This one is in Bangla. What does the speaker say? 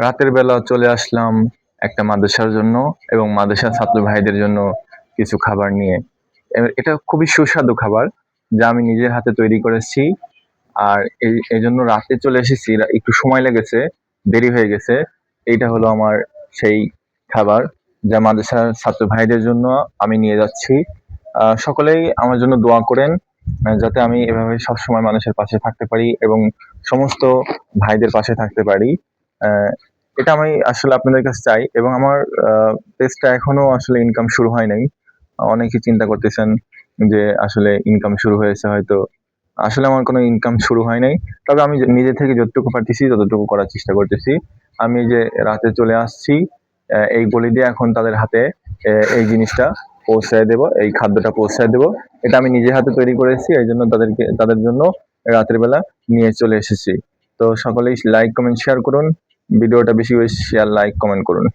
রাতের বেলা চলে আসলাম একটা মাদ্রাসার জন্য এবং মাদ্রাসার ছাত্র ভাইদের জন্য কিছু খাবার নিয়ে। এটা খুবই সুস্বাদু খাবার যা আমি নিজের হাতে তৈরি করেছি। আর এই জন্য রাতে চলে এসেছি, একটু সময় লেগেছে, দেরি হয়ে গেছে। এইটা হলো আমার সেই খাবার যা মাদ্রাসার ছাত্র ভাইদের জন্য আমি নিয়ে যাচ্ছি। সকলেই আমার জন্য দোয়া করেন, যাতে আমি এভাবে সবসময় মানুষের পাশে থাকতে পারি এবং সমস্ত ভাইদের পাশে থাকতে পারি। আহ, এটা আমি আসলে আপনাদের কাছে চাই এবং আমার পেজটা এখনো আসলে ইনকাম শুরু হয় নাই। অনেকে চিন্তা করতেছেন যে আসলে ইনকাম শুরু হয়েছে হয়তো। আসলে আমার কোনো ইনকাম শুরু হয় নাই। তবে আমি নিজে থেকে যতটুকু পারতেছি ততটুকু করার চেষ্টা করতেছি। আমি যে রাতে চলে আসছি, এই বলি দিয়ে এখন তাদের হাতে এই জিনিসটা পৌঁছায় দেব, এই খাদ্যটা পৌঁছায় দেব। এটা আমি নিজের হাতে তৈরি করেছি, এই জন্য তাদের জন্য রাতের বেলা নিয়ে চলে এসেছি। তো সকলেই লাইক কমেন্ট শেয়ার করুন, ভিডিওটা বেশি বেশি শেয়ার লাইক কমেন্ট করুন।